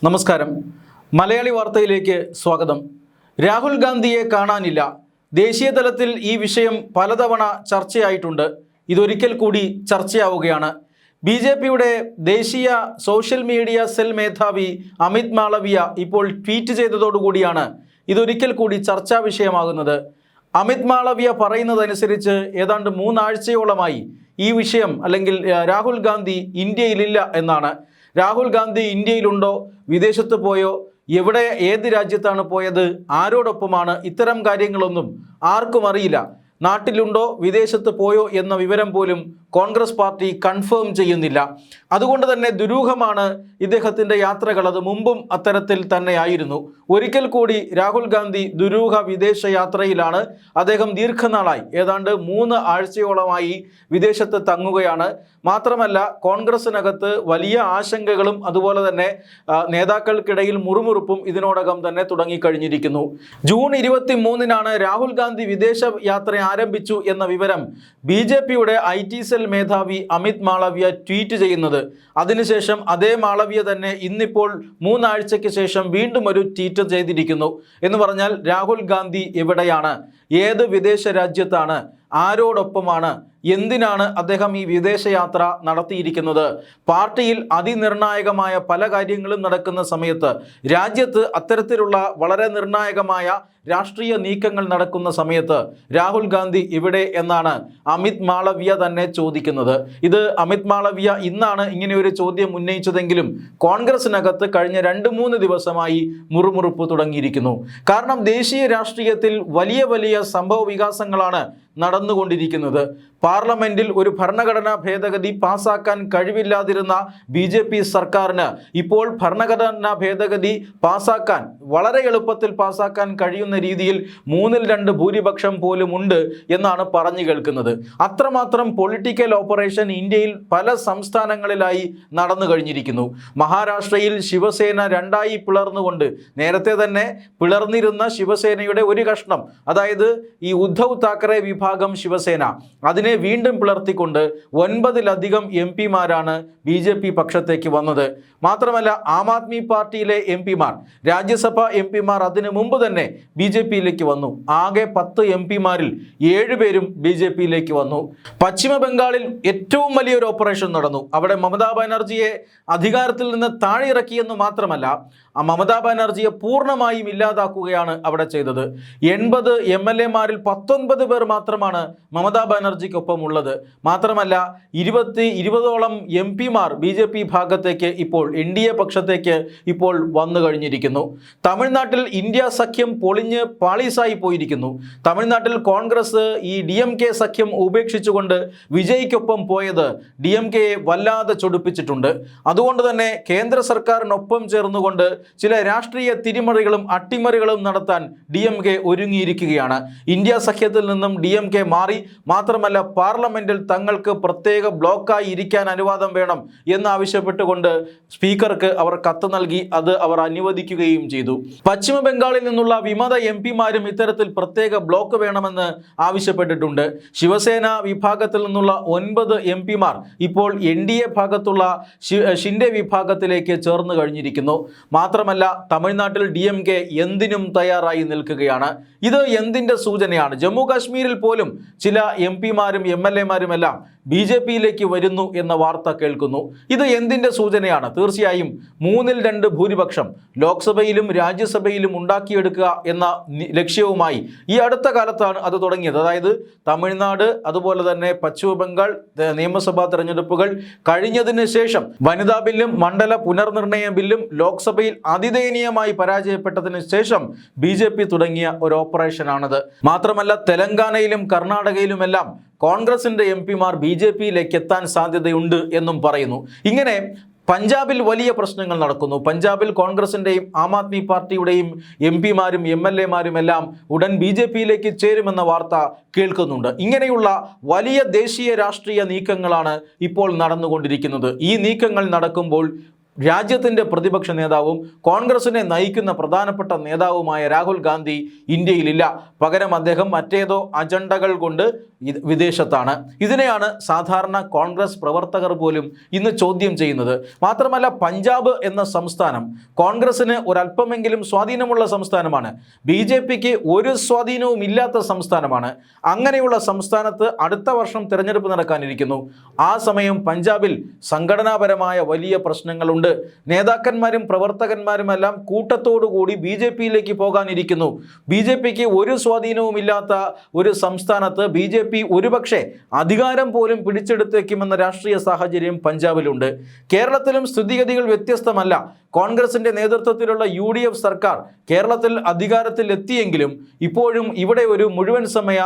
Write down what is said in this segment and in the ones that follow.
നമസ്കാരം. മലയാളി വാർത്തയിലേക്ക് സ്വാഗതം. രാഹുൽ ഗാന്ധിയെ കാണാനില്ല. ദേശീയ തലത്തിൽ ഈ വിഷയം പലതവണ ചർച്ചയായിട്ടുണ്ട്. ഇതൊരിക്കൽ കൂടി ചർച്ചയാവുകയാണ്. BJPയുടെ ദേശീയ സോഷ്യൽ മീഡിയ സെൽ മേധാവി അമിത് മാളവിയ ഇപ്പോൾ ട്വീറ്റ് ചെയ്തതോടുകൂടിയാണ് ഇതൊരിക്കൽ കൂടി ചർച്ചാ വിഷയമാകുന്നത്. അമിത് മാളവിയ പറയുന്നതനുസരിച്ച് ഏതാണ്ട് 3 ആഴ്ചയോളമായി ഈ വിഷയം അല്ലെങ്കിൽ രാഹുൽ ഗാന്ധി ഇന്ത്യയിലില്ല എന്നാണ്. രാഹുൽ ഗാന്ധി ഇന്ത്യയിലുണ്ടോ, വിദേശത്ത് പോയോ, എവിടെ, ഏത് രാജ്യത്താണ് പോയത്, ആരോടൊപ്പമാണ്, ഇത്തരം കാര്യങ്ങളൊന്നും ആർക്കും അറിയില്ല. നാട്ടിലുണ്ടോ, വിദേശത്ത് പോയോ എന്ന വിവരം പോലും കോൺഗ്രസ് പാർട്ടി കൺഫേം ചെയ്യുന്നില്ല. അതുകൊണ്ട് തന്നെ ദുരൂഹമാണ് ഇദ്ദേഹത്തിൻ്റെ യാത്രകൾ. അത് മുമ്പും അത്തരത്തിൽ തന്നെയായിരുന്നു. ഒരിക്കൽ കൂടി രാഹുൽ ഗാന്ധി ദുരൂഹ വിദേശ യാത്രയിലാണ്. അദ്ദേഹം ദീർഘനാളായി ഏതാണ്ട് 3 ആഴ്ചയോളമായി വിദേശത്ത് തങ്ങുകയാണ്. മാത്രമല്ല കോൺഗ്രസിനകത്ത് വലിയ ആശങ്കകളും അതുപോലെ തന്നെ നേതാക്കൾക്കിടയിൽ മുറുമുറുപ്പും ഇതിനോടകം തന്നെ തുടങ്ങിക്കഴിഞ്ഞിരിക്കുന്നു. ജൂൺ 23-നാണ് രാഹുൽ ഗാന്ധി വിദേശ യാത്ര ആരംഭിച്ചു എന്ന വിവരം BJPയുടെ IT സെൽ മേധാവി അമിത് മാളവിയ ട്വീറ്റ് ചെയ്യുന്നത്. അതിനുശേഷം അതേ മാളവിയ തന്നെ ഇന്നിപ്പോൾ 3 ആഴ്ചയ്ക്ക് ശേഷം വീണ്ടും ഒരു ട്വീറ്റ് ചെയ്തിരിക്കുന്നു. എന്ന് പറഞ്ഞാൽ രാഹുൽ ഗാന്ധി എവിടെയാണ്, ഏത് വിദേശ രാജ്യത്താണ്, ആരോടൊപ്പമാണ്, എന്തിനാണ് അദ്ദേഹം ഈ വിദേശയാത്ര നടത്തിയിരിക്കുന്നത്? പാർട്ടിയിൽ അതിനിർണായകമായ പല കാര്യങ്ങളും നടക്കുന്ന സമയത്ത്, രാജ്യത്ത് അത്തരത്തിലുള്ള വളരെ നിർണായകമായ രാഷ്ട്രീയ നീക്കങ്ങൾ നടക്കുന്ന സമയത്ത് രാഹുൽ ഗാന്ധി ഇവിടെ എന്നാണ് അമിത് മാളവിയ തന്നെ ചോദിക്കുന്നത്. ഇത് അമിത് മാളവിയ ഇന്നാണ് ഇങ്ങനെ ഒരു ചോദ്യം ഉന്നയിച്ചതെങ്കിലും കോൺഗ്രസിനകത്ത് കഴിഞ്ഞ 2-3 ദിവസമായി മുറുമുറുപ്പ് തുടങ്ങിയിരിക്കുന്നു. കാരണം ദേശീയ രാഷ്ട്രീയത്തിൽ വലിയ വലിയ സംഭവ വികാസങ്ങളാണ് നടന്നുകൊണ്ടിരിക്കുന്നത്. പാർലമെന്റിൽ ഒരു ഭരണഘടനാ ഭേദഗതി പാസാക്കാൻ കഴിവില്ലാതിരുന്ന BJP സർക്കാരിന് ഇപ്പോൾ ഭരണഘടനാ ഭേദഗതി പാസാക്കാൻ, വളരെ എളുപ്പത്തിൽ പാസാക്കാൻ കഴിയുന്ന രീതിയിൽ 3/2 ഭൂരിപക്ഷം പോലും ഉണ്ട് എന്നാണ് പറഞ്ഞു കേൾക്കുന്നത്. അത്രമാത്രം പൊളിറ്റിക്കൽ ഓപ്പറേഷൻ ഇന്ത്യയിൽ പല സംസ്ഥാനങ്ങളിലായി നടന്നു കഴിഞ്ഞിരിക്കുന്നു. മഹാരാഷ്ട്രയിൽ ശിവസേന 2ആയി പിളർന്നുകൊണ്ട്, നേരത്തെ തന്നെ പിളർന്നിരുന്ന ശിവസേനയുടെ ഒരു കഷ്ണം, അതായത് ഈ ഉദ്ധവ് താക്കറെ വിഭാഗം ശിവസേന, അതിനെ വീണ്ടും പിളർത്തിക്കൊണ്ട് 9-ലധികം MP-മാരാണ് BJP പക്ഷത്തേക്ക് വന്നത്. മാത്രമല്ല ആം ആദ്മി പാർട്ടിയിലെ MP-മാർ, രാജ്യസഭാ MP-മാർ അതിനു മുമ്പ് തന്നെ BJPയിലേക്ക് വന്നു. ആകെ 10 MP-മാരിൽ 7 പേരും BJPയിലേക്ക് വന്നു. പശ്ചിമ ബംഗാളിൽ ഏറ്റവും വലിയൊരു ഓപ്പറേഷൻ നടന്നു. അവിടെ മമതാ ബാനർജിയെ അധികാരത്തിൽ നിന്ന് താഴെ ഇറക്കിയെന്ന് മാത്രമല്ല, ആ മമതാ ബാനർജിയെ പൂർണ്ണമായും ഇല്ലാതാക്കുകയാണ് അവിടെ ചെയ്തത്. 80 MLA-മാരിൽ 19 പേർ മാത്രമാണ് മമതാ ബാനർജിക്കൊപ്പം ഉള്ളത്. മാത്രമല്ല 20ഓളം MP-മാർ BJP ഭാഗത്തേക്ക് ഇപ്പോൾ NDA പക്ഷത്തേക്ക് ഇപ്പോൾ വന്നു കഴിഞ്ഞിരിക്കുന്നു. തമിഴ്നാട്ടിൽ ഇന്ത്യ സഖ്യം പൊളിഞ്ഞ് പാളീസായി പോയിരിക്കുന്നു. തമിഴ്നാട്ടിൽ കോൺഗ്രസ് ഈ DMK സഖ്യം ഉപേക്ഷിച്ചുകൊണ്ട് വിജയ്ക്കൊപ്പം പോയത് DMKയെ വല്ലാതെ ചൊടിപ്പിച്ചിട്ടുണ്ട്. അതുകൊണ്ട് തന്നെ കേന്ദ്ര സർക്കാരിനൊപ്പം ചേർന്നുകൊണ്ട് ചില രാഷ്ട്രീയ തിരിമറികളും അട്ടിമറികളും നടത്താൻ DMK ഒരുങ്ങിയിരിക്കുകയാണ്. ഇന്ത്യ സഖ്യത്തിൽ നിന്നും DMK മാറി, മാത്രമല്ല പാർലമെന്റിൽ തങ്ങൾക്ക് പ്രത്യേക ബ്ലോക്കായി ഇരിക്കാൻ അനുവാദം വേണം എന്നാവശ്യപ്പെട്ടുകൊണ്ട് സ്പീക്കർക്ക് അവർ കത്ത് നൽകി. അത് അവർ അനുവദിക്കുകയും ചെയ്തു. പശ്ചിമ ബംഗാളിൽ നിന്നുള്ള വിമത MP-മാരും ഇത്തരത്തിൽ പ്രത്യേക ബ്ലോക്ക് വേണമെന്ന് ആവശ്യപ്പെട്ടിട്ടുണ്ട്. ശിവസേന വിഭാഗത്തിൽ നിന്നുള്ള 9 MP-മാർ ഇപ്പോൾ NDA ഭാഗത്തുള്ള ഷിൻഡെ വിഭാഗത്തിലേക്ക് ചേർന്ന് കഴിഞ്ഞിരിക്കുന്നു. മാത്രമല്ല തമിഴ്നാട്ടിൽ DMK എന്തിനും തയ്യാറായി നിൽക്കുകയാണ്. ഇത് എന്തിൻ്റെ സൂചനയാണ്? ജമ്മു കാശ്മീരിൽ പോലും ചില MP-മാരും MLA-മാരും എല്ലാം BJPയിലേക്ക് വരുന്നു എന്ന വാർത്ത കേൾക്കുന്നു. ഇത് എന്തിൻ്റെ സൂചനയാണ്? തീർച്ചയായും 3/2 ഭൂരിപക്ഷം ലോക്സഭയിലും രാജ്യസഭയിലും ഉണ്ടാക്കിയെടുക്കുക എന്ന ലക്ഷ്യവുമായി ഈ അടുത്ത കാലത്താണ് അത് തുടങ്ങിയത്. അതായത് തമിഴ്നാട്, അതുപോലെ തന്നെ പശ്ചിമ ബംഗാൾ നിയമസഭാ തെരഞ്ഞെടുപ്പുകൾ കഴിഞ്ഞതിന് ശേഷം വനിതാ ബില്ലും മണ്ഡല പുനർനിർണയ ബില്ലും ലോക്സഭയിൽ അതിദയനീയമായി പരാജയപ്പെട്ടതിന് ശേഷം BJP തുടങ്ങിയ ഒരു ഓപ്പറേഷനാണത്. മാത്രമല്ല തെലങ്കാനയിലും കർണാടകയിലുമെല്ലാം കോൺഗ്രസിൻ്റെ MP-മാർ BJPയിലേക്ക് എത്താൻ സാധ്യതയുണ്ട് എന്നും പറയുന്നു. ഇങ്ങനെ പഞ്ചാബിൽ വലിയ പ്രശ്നങ്ങൾ നടക്കുന്നു. പഞ്ചാബിൽ കോൺഗ്രസിൻ്റെയും ആം ആദ്മി പാർട്ടിയുടെയും MP-മാരും MLA-മാരും എല്ലാം ഉടൻ BJPയിലേക്ക് ചേരുമെന്ന വാർത്ത കേൾക്കുന്നുണ്ട്. ഇങ്ങനെയുള്ള വലിയ ദേശീയ രാഷ്ട്രീയ നീക്കങ്ങളാണ് ഇപ്പോൾ നടന്നുകൊണ്ടിരിക്കുന്നത്. ഈ നീക്കങ്ങൾ നടക്കുമ്പോൾ രാജ്യത്തിൻ്റെ പ്രതിപക്ഷ നേതാവും കോൺഗ്രസിനെ നയിക്കുന്ന പ്രധാനപ്പെട്ട നേതാവുമായ രാഹുൽ ഗാന്ധി ഇന്ത്യയിലില്ല. പകരം അദ്ദേഹം മറ്റേതോ അജണ്ടകൾ കൊണ്ട് വിദേശത്താണ്. ഇതിനെയാണ് സാധാരണ കോൺഗ്രസ് പ്രവർത്തകർ പോലും ഇന്ന് ചോദ്യം ചെയ്യുന്നത്. മാത്രമല്ല, പഞ്ചാബ് എന്ന സംസ്ഥാനം കോൺഗ്രസിന് ഒരല്പമെങ്കിലും സ്വാധീനമുള്ള സംസ്ഥാനമാണ്. BJPക്ക് ഒരു സ്വാധീനവും ഇല്ലാത്ത സംസ്ഥാനമാണ്. അങ്ങനെയുള്ള സംസ്ഥാനത്ത് അടുത്ത വർഷം തിരഞ്ഞെടുപ്പ് നടക്കാനിരിക്കുന്നു. ആ സമയം പഞ്ചാബിൽ സംഘടനാപരമായ വലിയ പ്രശ്നങ്ങളുണ്ട്. നേതാക്കന്മാരും പ്രവർത്തകന്മാരുമെല്ലാം കൂട്ടത്തോടുകൂടി BJPയിലേക്ക് പോകാനിരിക്കുന്നു. BJPക്ക് ഒരു സ്വാധീനവുമില്ലാത്ത ഒരു സംസ്ഥാനത്ത് BJP ഒരുപക്ഷെ അധികാരം പോലും പിടിച്ചെടുത്തേക്കുമെന്ന രാഷ്ട്രീയ സാഹചര്യം പഞ്ചാബിലുണ്ട്. കേരളത്തിലും സ്ഥിതിഗതികൾ വ്യത്യസ്തമല്ല. കോൺഗ്രസിന്റെ നേതൃത്വത്തിലുള്ള UDF സർക്കാർ കേരളത്തിൽ അധികാരത്തിൽ എത്തിയെങ്കിലും ഇപ്പോഴും ഇവിടെ ഒരു മുഴുവൻ സമയ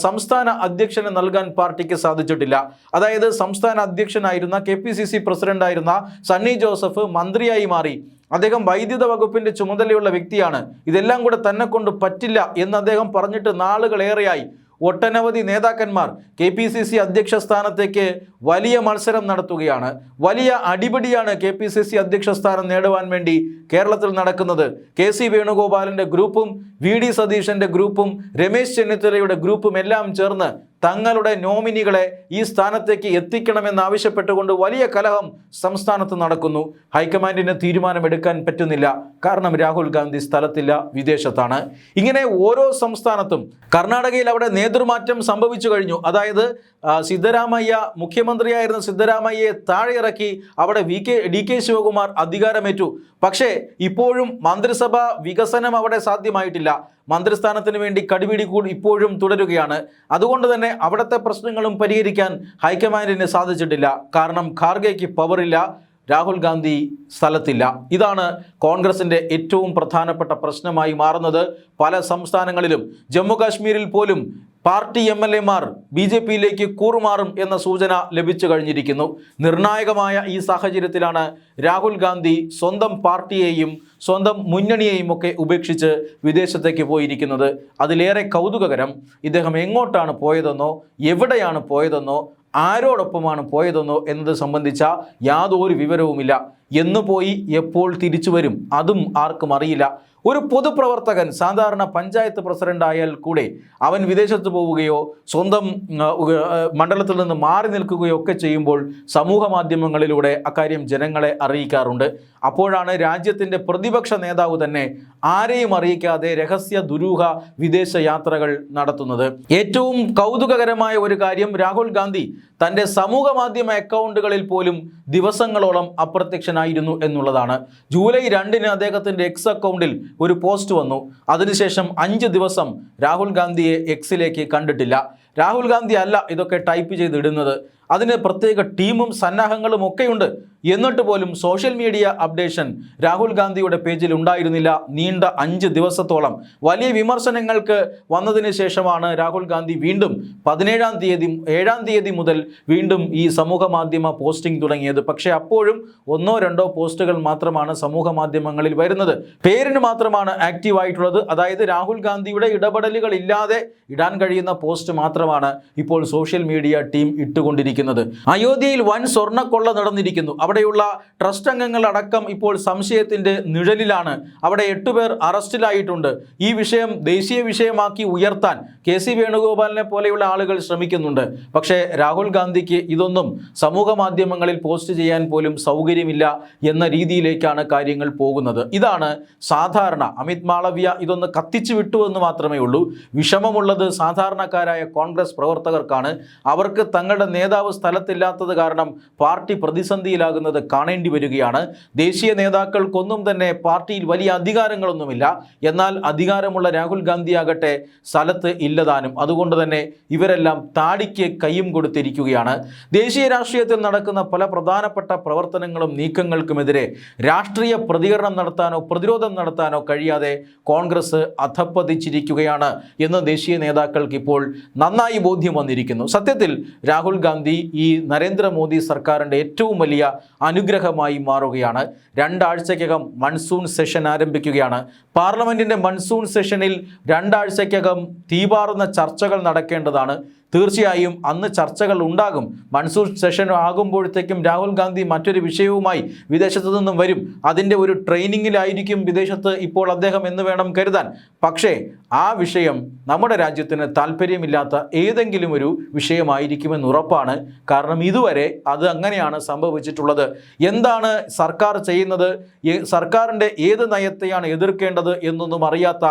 സംസ്ഥാന അധ്യക്ഷന് നൽകാൻ പാർട്ടിക്ക് സാധിച്ചിട്ടില്ല. അതായത് സംസ്ഥാന അധ്യക്ഷനായിരുന്ന KPCC പ്രസിഡന്റായിരുന്ന സണ്ണി ജോസഫ് മന്ത്രിയായി മാറി. അദ്ദേഹം വൈദ്യുത വകുപ്പിന്റെ ചുമതലയുള്ള വ്യക്തിയാണ്. ഇതെല്ലാം കൂടെ തന്നെ കൊണ്ട് പറ്റില്ല എന്ന് അദ്ദേഹം പറഞ്ഞിട്ട് നാളുകളേറെയായി. ഒട്ടനവധി നേതാക്കന്മാർ KPCC അധ്യക്ഷ സ്ഥാനത്തേക്ക് വലിയ മത്സരം നടത്തുകയാണ്. വലിയ അടിപിടിയാണ് KPCC അധ്യക്ഷ സ്ഥാനം നേടുവാൻ വേണ്ടി കേരളത്തിൽ നടക്കുന്നത്. KC വേണുഗോപാലിൻ്റെ ഗ്രൂപ്പും VD സതീശൻ്റെ ഗ്രൂപ്പും രമേശ് ചെന്നിത്തലയുടെ ഗ്രൂപ്പും എല്ലാം ചേർന്ന് തങ്ങളുടെ നോമിനികളെ ഈ സ്ഥാനത്തേക്ക് എത്തിക്കണമെന്നാവശ്യപ്പെട്ടുകൊണ്ട് വലിയ കലഹം സംസ്ഥാനത്ത് നടക്കുന്നു. ഹൈക്കമാൻഡിന് തീരുമാനമെടുക്കാൻ പറ്റുന്നില്ല. കാരണം രാഹുൽ ഗാന്ധി സ്ഥലത്തില്ല, വിദേശത്താണ്. ഇങ്ങനെ ഓരോ സംസ്ഥാനത്തും കർണാടകയിൽ അവിടെ നേതൃമാറ്റം സംഭവിച്ചു കഴിഞ്ഞു. അതായത് സിദ്ധരാമയ്യ മുഖ്യമന്ത്രിയായിരുന്ന സിദ്ധരാമയ്യയെ താഴെ ഇറക്കി അവിടെ DK ശിവകുമാർ അധികാരമേറ്റു. പക്ഷേ ഇപ്പോഴും മന്ത്രിസഭ വികസനം അവിടെ സാധ്യമായിട്ടില്ല. മന്ത്രിസ്ഥാനത്തിന് വേണ്ടി കടിപിടി ഇപ്പോഴും തുടരുകയാണ്. അതുകൊണ്ട് തന്നെ അവിടുത്തെ പ്രശ്നങ്ങളും പരിഹരിക്കാൻ ഹൈക്കമാൻഡിന് സാധിച്ചിട്ടില്ല. കാരണം ഖാർഗെയ്ക്ക് പവറില്ല, രാഹുൽ ഗാന്ധി സ്ഥലത്തില്ല. ഇതാണ് കോൺഗ്രസിൻ്റെ ഏറ്റവും പ്രധാനപ്പെട്ട പ്രശ്നമായി മാറുന്നത്. പല സംസ്ഥാനങ്ങളിലും ജമ്മു കാശ്മീരിൽ പോലും പാർട്ടി MLA-മാർ BJPയിലേക്ക് കൂറുമാറും എന്ന സൂചന ലഭിച്ചു കഴിഞ്ഞിരിക്കുന്നു. നിർണായകമായ ഈ സാഹചര്യത്തിലാണ് രാഹുൽ ഗാന്ധി സ്വന്തം പാർട്ടിയെയും സ്വന്തം മുന്നണിയെയും ഒക്കെ ഉപേക്ഷിച്ച് വിദേശത്തേക്ക് പോയിരിക്കുന്നത്. അതിലേറെ കൗതുകകരം, ഇദ്ദേഹം എങ്ങോട്ടാണ് പോയതെന്നോ എവിടെയാണ് പോയതെന്നോ ആരോടൊപ്പമാണ് പോയതെന്നോ എന്നത് സംബന്ധിച്ച യാതൊരു വിവരവുമില്ല. എന്ന് പോയി എപ്പോൾ തിരിച്ചു വരും അതും ആർക്കും അറിയില്ല. ഒരു പൊതുപ്രവർത്തകൻ സാധാരണ പഞ്ചായത്ത് പ്രസിഡന്റ് ആയാൽ കൂടെ അവൻ വിദേശത്ത് പോവുകയോ സ്വന്തം മണ്ഡലത്തിൽ നിന്ന് മാറി നിൽക്കുകയോ ഒക്കെ ചെയ്യുമ്പോൾ സമൂഹ മാധ്യമങ്ങളിലൂടെ അക്കാര്യം ജനങ്ങളെ അറിയിക്കാറുണ്ട്. അപ്പോഴാണ് രാജ്യത്തിൻ്റെ പ്രതിപക്ഷ നേതാവ് തന്നെ ആരെയും അറിയിക്കാതെ രഹസ്യ ദുരൂഹ വിദേശ യാത്രകൾ നടത്തുന്നത്. ഏറ്റവും കൗതുകകരമായ ഒരു കാര്യം, രാഹുൽ ഗാന്ധി തൻ്റെ സമൂഹ മാധ്യമ അക്കൗണ്ടുകളിൽ പോലും ദിവസങ്ങളോളം അപ്രത്യക്ഷനായിരുന്നു എന്നുള്ളതാണ്. ജൂലൈ 2-ന് അദ്ദേഹത്തിൻ്റെ X അക്കൗണ്ടിൽ ഒരു പോസ്റ്റ് വന്നു. അതിനുശേഷം 5 ദിവസം രാഹുൽ ഗാന്ധിയെ Xലേക്ക് കണ്ടിട്ടില്ല. രാഹുൽ ഗാന്ധി അല്ല ഇതൊക്കെ ടൈപ്പ് ചെയ്തിടുന്നത്. അതിന് പ്രത്യേക ടീമും സന്നാഹങ്ങളും ഒക്കെയുണ്ട്. എന്നിട്ട് പോലും സോഷ്യൽ മീഡിയ അപ്ഡേഷൻ രാഹുൽ ഗാന്ധിയുടെ പേജിൽ ഉണ്ടായിരുന്നില്ല. നീണ്ട 5 ദിവസത്തോളം വലിയ വിമർശനങ്ങൾക്ക് വന്നതിന് ശേഷമാണ് രാഹുൽ ഗാന്ധി വീണ്ടും 17-ാം തീയതി 7-ാം തീയതി മുതൽ വീണ്ടും ഈ സമൂഹ മാധ്യമ പോസ്റ്റിംഗ് തുടങ്ങിയത്. പക്ഷേ അപ്പോഴും 1-2 പോസ്റ്റുകൾ മാത്രമാണ് സമൂഹ മാധ്യമങ്ങളിൽ വരുന്നത്. പേരിന് മാത്രമാണ് ആക്റ്റീവ് ആയിട്ടുള്ളത്. അതായത് രാഹുൽ ഗാന്ധിയുടെ ഇടപെടലുകൾ ഇല്ലാതെ ഇടാൻ കഴിയുന്ന പോസ്റ്റ് മാത്രമാണ് ഇപ്പോൾ സോഷ്യൽ മീഡിയ ടീം ഇട്ടുകൊണ്ടിരിക്കുന്നത്. അയോധ്യയിൽ വൻ സ്വർണ്ണക്കൊള്ള നടന്നിരിക്കുന്നു. അവിടെയുള്ള ട്രസ്റ്റ് അംഗങ്ങൾ അടക്കം ഇപ്പോൾ സംശയത്തിന്റെ നിഴലിലാണ്. അവിടെ 8 പേർ അറസ്റ്റിലായിട്ടുണ്ട്. ഈ വിഷയം ദേശീയ വിഷയമാക്കി ഉയർത്താൻ KC വേണുഗോപാലിനെ പോലെയുള്ള ആളുകൾ ശ്രമിക്കുന്നുണ്ട്. പക്ഷേ രാഹുൽ ഗാന്ധിക്ക് ഇതൊന്നും സമൂഹ മാധ്യമങ്ങളിൽ പോസ്റ്റ് ചെയ്യാൻ പോലും സൗകര്യമില്ല എന്ന രീതിയിലേക്കാണ് കാര്യങ്ങൾ പോകുന്നത്. ഇതാണ് സാധാരണ. അമിത് മാളവ്യ ഇതൊന്ന് കത്തിച്ചു വിട്ടു എന്ന് മാത്രമേ ഉള്ളൂ. വിഷമമുള്ളത് സാധാരണക്കാരായ കോൺഗ്രസ് പ്രവർത്തകർക്കാണ്. അവർക്ക് തങ്ങളുടെ നേതാവ് സ്ഥലത്തില്ലാത്തത് കാരണം പാർട്ടി പ്രതിസന്ധിയിലാകുന്നത് കാണേണ്ടി വരികയാണ്. ദേശീയ നേതാക്കൾക്കൊന്നും തന്നെ പാർട്ടിയിൽ വലിയ അധികാരങ്ങളൊന്നുമില്ല. എന്നാൽ അധികാരമുള്ള രാഹുൽ ഗാന്ധിയാകട്ടെ സ്ഥലത്ത് ഇല്ലതാനും. അതുകൊണ്ട് തന്നെ ഇവരെല്ലാം താടിക്ക് കയ്യും കൊടുത്തിരിക്കുകയാണ്. ദേശീയ രാഷ്ട്രീയത്തിൽ നടക്കുന്ന പല പ്രധാനപ്പെട്ട പ്രവർത്തനങ്ങളും നീക്കങ്ങൾക്കുമെതിരെ രാഷ്ട്രീയ പ്രതികരണം നടത്താനോ പ്രതിരോധം നടത്താനോ കഴിയാതെ കോൺഗ്രസ് അധപ്പതിച്ചിരിക്കുകയാണ് എന്ന് ദേശീയ നേതാക്കൾക്ക് ഇപ്പോൾ നന്നായി ബോധ്യം വന്നിരിക്കുന്നു. സത്യത്തിൽ രാഹുൽ ഗാന്ധി ഈ നരേന്ദ്രമോദി സർക്കാരിൻ്റെ ഏറ്റവും വലിയ അനുഗ്രഹമായി മാറുകയാണ്. 2 ആഴ്ചയ്ക്കകം മൺസൂൺ സെഷൻ ആരംഭിക്കുകയാണ്. പാർലമെൻറ്റിൻ്റെ മൺസൂൺ സെഷനിൽ 2 ആഴ്ചയ്ക്കകം തീപാറുന്ന ചർച്ചകൾ നടക്കേണ്ടതാണ്. തീർച്ചയായും അന്ന് ചർച്ചകൾ ഉണ്ടാകും. മൺസൂൺ സെഷൻ ആകുമ്പോഴത്തേക്കും രാഹുൽ ഗാന്ധി മറ്റൊരു വിഷയവുമായി വിദേശത്തു നിന്നും വരും. അതിൻ്റെ ഒരു ട്രെയിനിങ്ങിലായിരിക്കും വിദേശത്ത് ഇപ്പോൾ അദ്ദേഹം എന്ന് വേണം കരുതാൻ. പക്ഷേ ആ വിഷയം നമ്മുടെ രാജ്യത്തിന് താല്പര്യമില്ലാത്ത ഏതെങ്കിലും ഒരു വിഷയമായിരിക്കുമെന്ന് ഉറപ്പാണ്. കാരണം ഇതുവരെ അത് അങ്ങനെയാണ് സംഭവിച്ചിട്ടുള്ളത്. എന്താണ് സർക്കാർ ചെയ്യുന്നത്, സർക്കാരിൻ്റെ ഏത് നയത്തെയാണ് എതിർക്കേണ്ടത് എന്നൊന്നും അറിയാത്ത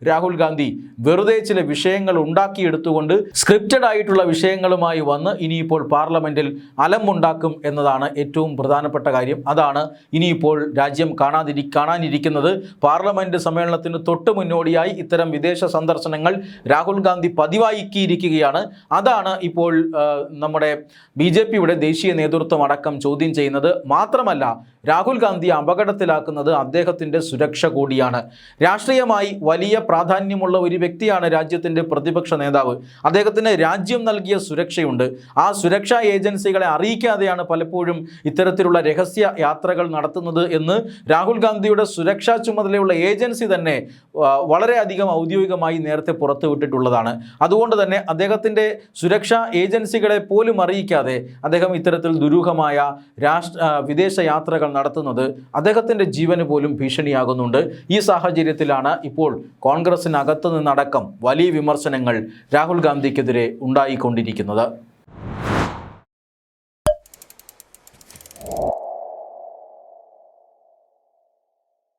രാഹുൽ ഗാന്ധി വെറുതെ ചില വിഷയങ്ങൾ ഉണ്ടാക്കിയെടുത്തുകൊണ്ട് സ്ക്രിപ്റ്റഡ് ആയിട്ടുള്ള വിഷയങ്ങളുമായി വന്ന് ഇനിയിപ്പോൾ പാർലമെൻറ്റിൽ അലമുണ്ടാക്കും എന്നതാണ് ഏറ്റവും പ്രധാനപ്പെട്ട കാര്യം. അതാണ് ഇനിയിപ്പോൾ രാജ്യം കാണാനിരിക്കുന്നത്. പാർലമെൻറ്റ് സമ്മേളനത്തിന് തൊട്ട് മുന്നോടിയായി ഇത്തരം വിദേശ സന്ദർശനങ്ങൾ രാഹുൽ ഗാന്ധി പതിവാക്കിയിരിക്കുകയാണ്. അതാണ് ഇപ്പോൾ നമ്മുടെ BJPയുടെ ദേശീയ നേതൃത്വം അടക്കം ചോദ്യം ചെയ്യുന്നത്. മാത്രമല്ല രാഹുൽ ഗാന്ധിയെ അപകടത്തിലാക്കുന്നത് അദ്ദേഹത്തിൻ്റെ സുരക്ഷ കൂടിയാണ്. രാഷ്ട്രീയമായി വലിയ പ്രാധാന്യമുള്ള ഒരു വ്യക്തിയാണ് രാജ്യത്തിൻ്റെ പ്രതിപക്ഷ നേതാവ്. അദ്ദേഹത്തിന് രാജ്യം നൽകിയ സുരക്ഷയുണ്ട്. ആ സുരക്ഷാ ഏജൻസികളെ അറിയിക്കാതെയാണ് പലപ്പോഴും ഇത്തരത്തിലുള്ള രഹസ്യ യാത്രകൾ നടത്തുന്നത് എന്ന് രാഹുൽ ഗാന്ധിയുടെ സുരക്ഷാ ചുമതലയുള്ള ഏജൻസി തന്നെ വളരെയധികം ഔദ്യോഗികമായി നേരത്തെ പുറത്തുവിട്ടിട്ടുള്ളതാണ്. അതുകൊണ്ട് തന്നെ അദ്ദേഹത്തിൻ്റെ സുരക്ഷാ ഏജൻസികളെ പോലും അറിയിക്കാതെ അദ്ദേഹം ഇത്തരത്തിൽ ദുരൂഹമായ വിദേശ യാത്രകൾ നടത്തുന്നത് അദ്ദേഹത്തിൻ്റെ ജീവന് പോലും ഭീഷണിയാകുന്നുണ്ട്. ഈ സാഹചര്യത്തിലാണ് ഇപ്പോൾ കോൺഗ്രസിനകത്ത് നിന്നടക്കം വലിയ വിമർശനങ്ങൾ രാഹുൽ ഗാന്ധിക്കെതിരെ ഉണ്ടായിക്കൊണ്ടിരിക്കുന്നത്.